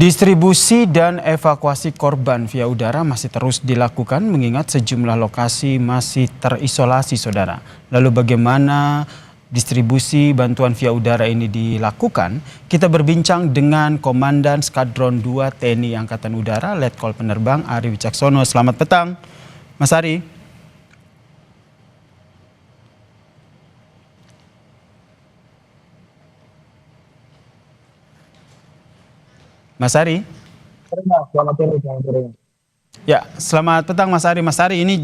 Distribusi dan evakuasi korban via udara masih terus dilakukan mengingat sejumlah lokasi masih terisolasi, saudara. Lalu bagaimana distribusi bantuan via udara ini dilakukan? Kita berbincang dengan Komandan Skadron 2 TNI Angkatan Udara, Letkol Penerbang Ari Wicaksono. Selamat petang, Mas Ari. Mas Ari. Selamat sore. Ya, selamat petang Mas Ari. Mas Ari, ini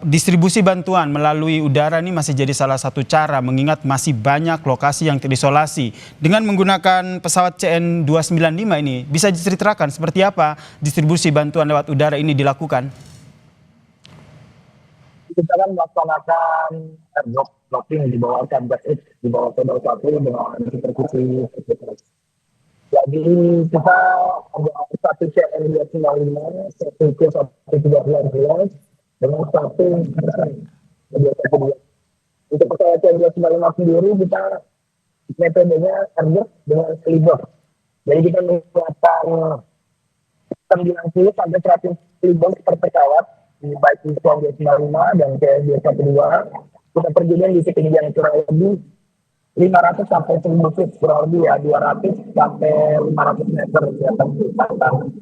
distribusi bantuan melalui udara ini masih jadi salah satu cara mengingat masih banyak lokasi yang terisolasi. Dengan menggunakan pesawat CN295 ini, bisa diceritakan seperti apa distribusi bantuan lewat udara ini dilakukan? Kita kan melaksanakan dropping di bawah Satgas di bawah Kodal 1 dengan distribusi. Jadi kita ada satu CN295, satu C1312 dengan satu untuk pesawat CN295 sendiri kita metodenya airdrop dengan sleeper. Jadi kita menggunakan 90 sampai 100 sleeper per pesawat, baik di CN295 dan CN212. Kita pergikan di ketinggian kurang lebih 500 sampai 1000 feet, kurang lebih ya 200 sampai 500 meter di atas daratan.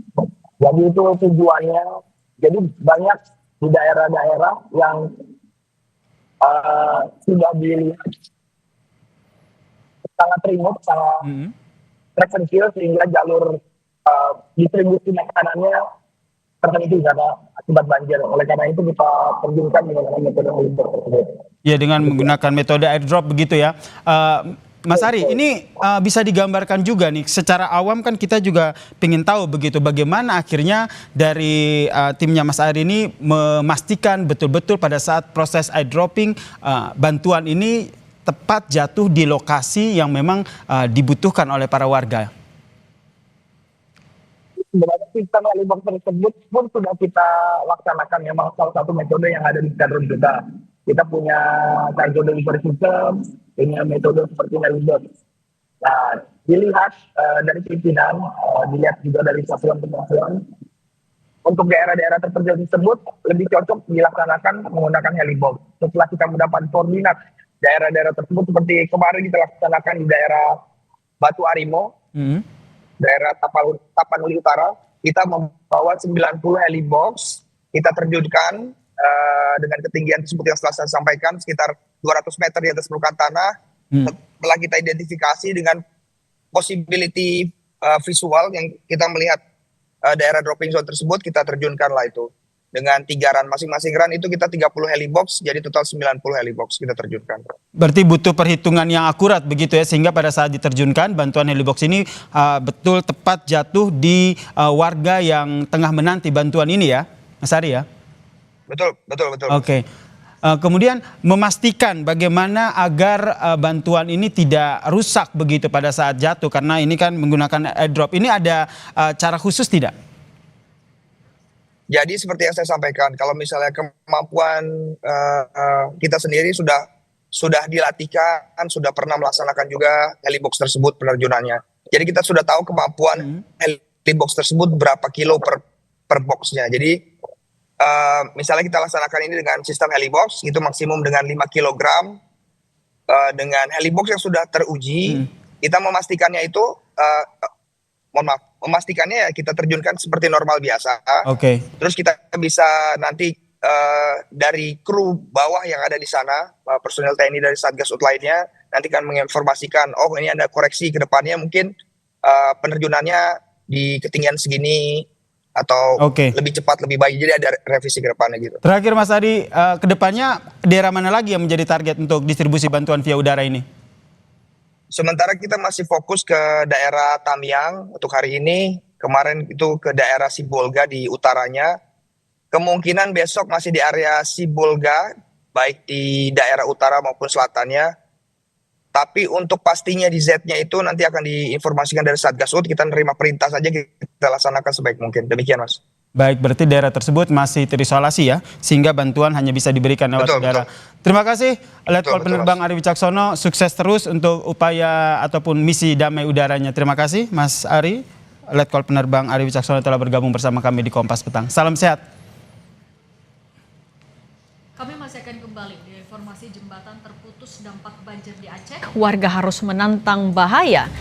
Jadi itu tujuannya. Jadi banyak di daerah-daerah yang sudah dilihat sangat remote, sangat terpencil sehingga jalur distribusi makanannya terhenti karena akibat banjir. Oleh karena itu kita terjunkan dengan metode airdrop tersebut. Ya, dengan menggunakan metode airdrop begitu ya. Mas Ari, ini bisa digambarkan juga nih, secara awam kan kita juga ingin tahu begitu bagaimana akhirnya dari timnya Mas Ari ini memastikan betul-betul pada saat proses airdropping bantuan ini tepat jatuh di lokasi yang memang dibutuhkan oleh para warga. Sebenarnya sistem helibox tersebut pun sudah kita laksanakan, memang salah satu metode yang ada di skadron kita. Kita punya cargo delivery system, punya metode seperti helibox. Nah, dilihat dari pimpinan, dilihat juga dari satuan pengawasan, untuk daerah-daerah terpencil tersebut lebih cocok dilaksanakan menggunakan helibox. Setelah kita mendapat koordinat daerah-daerah tersebut, seperti kemarin kita laksanakan di daerah Batu Arimo, daerah Tapanuli Utara, kita membawa 90 helibox, kita terjunkan dengan ketinggian tersebut yang setelah saya sampaikan sekitar 200 meter di atas permukaan tanah. Setelah kita identifikasi dengan possibility visual yang kita melihat daerah dropping zone tersebut, kita terjunkanlah itu. Dengan 3 run masing-masing run itu kita 30 helibox, jadi total 90 helibox kita terjunkan. Berarti butuh perhitungan yang akurat begitu ya, sehingga pada saat diterjunkan bantuan helibox ini betul tepat jatuh di warga yang tengah menanti bantuan ini ya, Mas Ari ya? Betul. Oke. Kemudian memastikan bagaimana agar bantuan ini tidak rusak begitu pada saat jatuh, karena ini kan menggunakan airdrop. Ini ada cara khusus tidak? Jadi seperti yang saya sampaikan, kalau misalnya kemampuan kita sendiri sudah dilatihkan, sudah pernah melaksanakan juga helibox tersebut penerjunannya. Jadi kita sudah tahu kemampuan helibox tersebut berapa kilo per boxnya. Jadi misalnya kita laksanakan ini dengan sistem helibox, itu maksimum dengan 5 kg. Dengan helibox yang sudah teruji, kita memastikannya itu, memastikannya ya kita terjunkan seperti normal biasa. Terus kita bisa nanti dari kru bawah yang ada di sana, personel TNI dari Satgas Ut lainnya, nanti akan menginformasikan, oh ini ada koreksi ke depannya, mungkin penerjunannya di ketinggian segini, atau lebih cepat, lebih baik. Jadi ada revisi ke depannya gitu. Terakhir Mas Ari, ke depannya daerah mana lagi yang menjadi target untuk distribusi bantuan via udara ini? Sementara kita masih fokus ke daerah Tamiang untuk hari ini. Kemarin itu ke daerah Sibolga di utaranya. Kemungkinan besok masih di area Sibolga, baik di daerah utara maupun selatannya. Tapi untuk pastinya di Z-nya itu nanti akan diinformasikan dari Satgas Ut. Kita nerima perintah saja, kita laksanakan sebaik mungkin. Demikian Mas. Baik, berarti daerah tersebut masih terisolasi ya, sehingga bantuan hanya bisa diberikan lewat udara. Terima kasih, Letkol Penerbang Ari Wicaksono. Sukses terus untuk upaya ataupun misi damai udaranya. Terima kasih, Mas Ari. Letkol Penerbang Ari Wicaksono telah bergabung bersama kami di Kompas Petang. Salam sehat. Kami masih akan kembali di informasi jembatan terputus dampak banjir di Aceh. Warga harus menantang bahaya